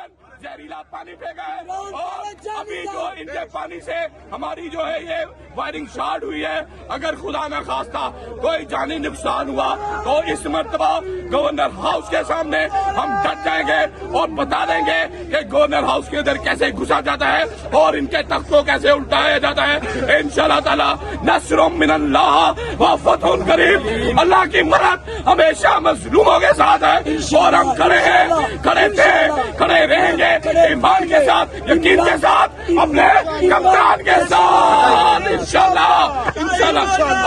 जहरीला पानी फेंका है और अभी जो इनके पानी से हमारी जो है ये वायरिंग शॉर्ट हुई है। अगर खुदा न खास्ता कोई जानी नुकसान हुआ तो इस मर्तबा गवर्नर हाउस के सामने हम डट जाएंगे और बता देंगे कि गवर्नर हाउस के अंदर कैसे घुसा जाता है और इनके तख्त को कैसे उल्टाया जाता है। इंशाअल्लाह ताला नस्रुम मिनल्लाह व फतहुन करीब। अल्लाह की मदद हमेशा मजलूमों के साथ है और हम खड़े हैं, खड़े थे, खड़े रहेंगे ईमान के साथ, यकीन के साथ, अपने कप्तान के साथ। इंशाल्लाह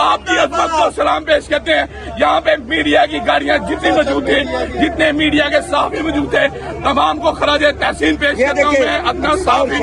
आपकी अज़मत को सलाम पेश करते हैं। यहाँ पे मीडिया की गाड़ियाँ जितनी मौजूद थी, जितने मीडिया के साहबी मौजूद थे, तमाम को खराज तहसीन पेश करता हूँ। मैं अदना साहबी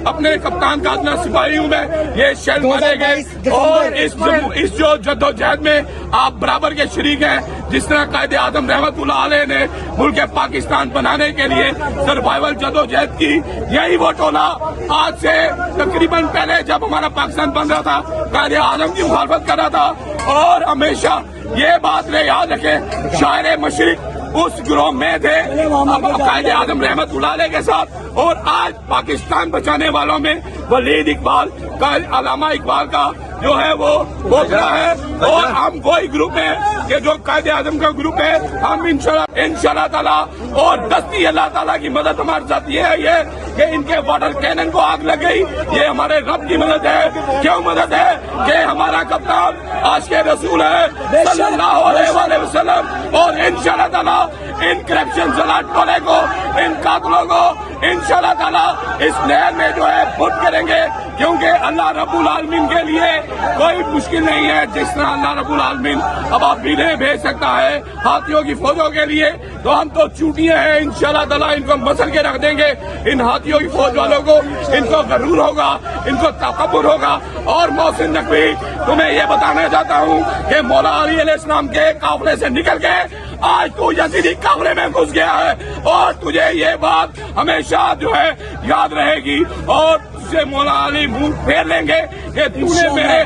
अपने कप्तान का अदना सिपाही हूँ मैं। ये शहर मारे गए और इस जो जद्दोजहद में आप बराबर के शरीक हैं। जिस तरह कायदे आज़म रहमतुल्लाह अलैह ने मुल्क पाकिस्तान बनाने के लिए सर्वाइवल जद्दोजहद की, यही वो टोला आज से तकरीबन पहले जब हमारा पाकिस्तान बन रहा था कायदे आज़म की मुखालफत कर रहा था। और हमेशा ये बात ने याद रखें, शायर मशरिक उस गिरोह में थे कायदे आज़म रहमतुल्लाह अलैह के साथ। और आज पाकिस्तान बचाने वालों में वलीद इकबाल का, अल्लामा इकबाल का जो है वो खड़ा है। और हम कोई ग्रुप है कि जो कायदे आज़म का ग्रुप है, हम इंशाल्लाह ताला और दस्ती अल्लाह ताला की मदद हमारे साथ ये है कि इनके वाटर कैनन को आग लग गई, ये हमारे रब की मदद है। क्यों मदद है कि हमारा कप्तान आशिक़े रसूल है सल्लल्लाहु अलैहि वसल्लम। और इंशाल्लाह ताला इन करप्शन जलाट टोले को, इन कातलों को इंशाल्लाह ताला इस नहर में जो है फुट करेंगे, क्योंकि अल्लाह रब्बुल आलमीन के लिए कोई मुश्किल नहीं है। जिस तरह अल्लाह रब्बुल आलमीन अब आप बिलें भेज सकता है हाथियों की फौजों के लिए, तो हम तो चूटियां हैं। इंशाल्लाह ताला इनको मसल के रख देंगे। इन हाथियों की फौज वालों को, इनको गरूर होगा, इनको तकब्बुर होगा। और मोहसिन नकवी, तुम्हें ये बताना चाहता हूँ कि मौला अली अलैहिस्सलाम के काफिले से निकल के आज तू यजीदी काफिले में घुस गया है। और तुझे ये बात हमेशा जो है याद रहेगी और तुझे मौला अली मुंह फेर लेंगे कि तूने मेरे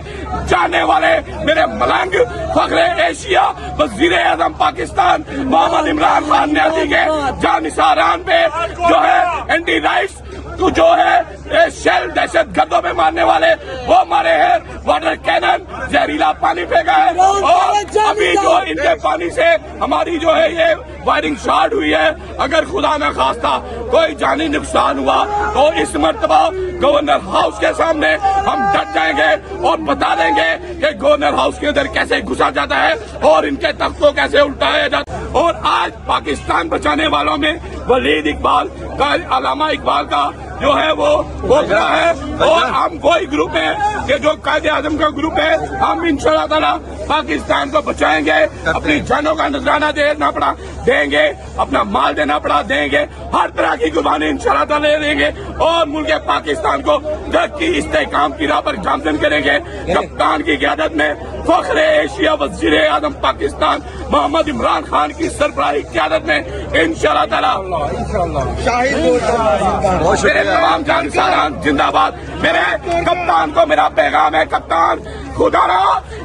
जाने वाले, मेरे मलंग फखरे एशिया वज़ीर आज़म पाकिस्तान मोहम्मद इमरान खान न्याजी के जानिसारान पे जो है एंटी राइट्स तो जो है शेल दहशत गर्दों में मारने वाले वो मारे हैं। वाटर कैनन जहरीला पानी फेंका है और अभी जो इनके पानी से हमारी जो है ये वायरिंग शॉर्ट हुई है। अगर खुदा न खास्ता कोई जानी नुकसान हुआ तो इस मर्तबा गवर्नर हाउस के सामने हम डट जाएंगे और बता देंगे कि गवर्नर हाउस के अंदर कैसे घुसा जाता है और इनके तख्त को कैसे उल्टाया जाता है। और आज पाकिस्तान बचाने वालों में वलीद इकबाल का, अल्लामा इकबाल का जो है वो खड़ा है। और हम कोई ग्रुप है कि जो कायदे आज़म का ग्रुप है, हम इंशाल्लाह ताला पाकिस्तान को बचाएंगे। अपनी जानों का नजराना देना पड़ा देंगे, अपना माल देना पड़ा देंगे, हर तरह की कुर्बानी इंशाल्लाह ताला ले देंगे और मुल्क पाकिस्तान को तरक्की इस्तेहकाम की राह पर गामजन करेंगे। कप्तान की क़यादत में फखरे एशिया वज़ीर आज़म पाकिस्तान मोहम्मद इमरान खान की सरबराही क़यादत में इंशाल्लाह ताला मेरे तमाम जानसारान जिंदाबाद। मेरे कप्तान को मेरा पैगाम है, कप्तान खुदा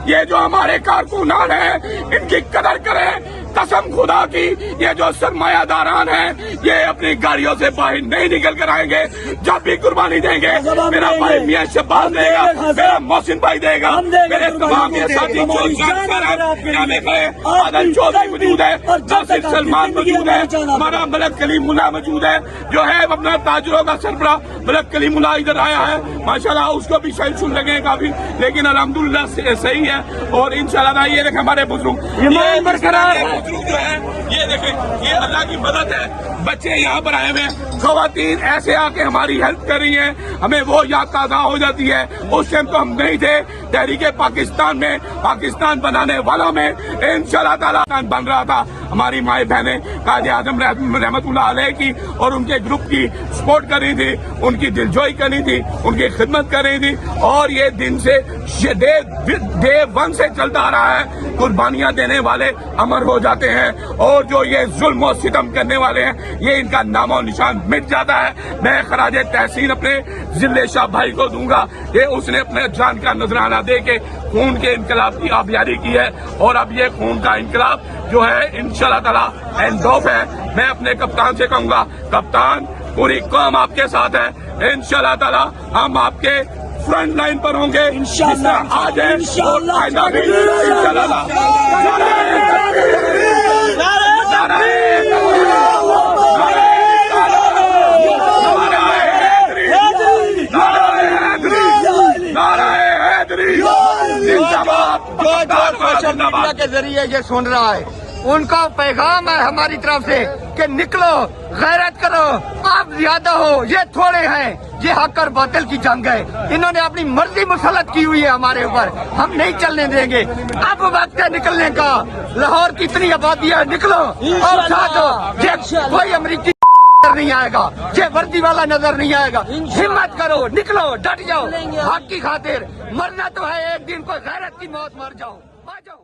ये जो हमारे कारकुनान हैं इनकी कदर करें। कसम खुदा की, ये जो सरमायादारान हैं ये अपनी गाड़ियों से बाहर नहीं निकल कर आएंगे। जब भी कुर्बानी देंगे, मेरा भाई मियां शब्बाज देगा, मेरा मोहसिन भाई देगा, मेरे तमाम ये साथी आदल चौधरी मौजूद है, नासिर सलमान मौजूद है, हमारा मलक कलीमुल्लाह मौजूद है जो है अपना ताजरों का सरबराह मलक कलीमुल्लाह इधर आया है। माशाल्लाह उसको भी शैल सुन लगे काफी, लेकिन अल्हम्दुलिल्लाह सही है। और इंशाल्लाह ये देखें हमारे बुजुर्ग जो है, ये देखें ये अल्लाह की मदद है। बच्चे यहाँ पर आए हुए, खवातीन ऐसे आके हमारी हेल्प कर रही हैं, हमें वो याद ताज़ा हो जाती है। उस टाइम तो हम नहीं थे तहरीके पाकिस्तान में, पाकिस्तान बनाने वालों में इंशाल्लाह ताला बन रहा था। हमारी माए बहनें कायदे आज़म रहमतुल्लाह अलैह की और उनके ग्रुप की सपोर्ट कर रही थी, उनकी दिलजोई कर रही थी, उनकी खिदमत कर रही थी। और ये दिन से डे वन से चलता आ रहा है। कुर्बानियां देने वाले अमर हो जाते हैं और जो ये जुल्म और सितम करने वाले हैं ये इनका नामो निशान मिट जाता है। मैं खराज तहसीन अपने जिले शाह भाई को दूंगा, ये उसने अपने जान का नजराना दे के خون کے انقلاب کی آپ یاری کی ہے اور اب یہ خون کا انقلاب جو ہے انشاءاللہ تعالی اینڈ آف ہے. میں اپنے کپتان سے کہوں گا کپتان پوری قوم آپ کے ساتھ ہے, انشاءاللہ تعالی ہم آپ کے فرنٹ لائن پر ہوں گے انشاءاللہ. آج ہے اور آئندہ بھی انشاءاللہ. سوشل میڈیا کے ذریعے یہ سن رہا ہے, ان کا پیغام ہے ہماری طرف سے کہ نکلو, غیرت کرو, آپ زیادہ ہو, یہ تھوڑے ہیں. یہ حق اور باطل کی جنگ ہے. انہوں نے اپنی مرضی مسلط کی ہوئی ہے ہمارے اوپر, ہم نہیں چلنے دیں گے. اب وقت ہے نکلنے کا. لاہور کی اتنی آبادی ہے, نکلو اور ساتھ ہو. یہ کوئی امریکی نہیں آئے گا, یہ وردی والا نظر نہیں آئے گا. ہمت کرو, نکلو, ڈٹ جاؤ, حق کی خاطر. مرنا تو ہے ایک دن, کوئی غیرت کی موت مر جاؤ, آ جاؤ.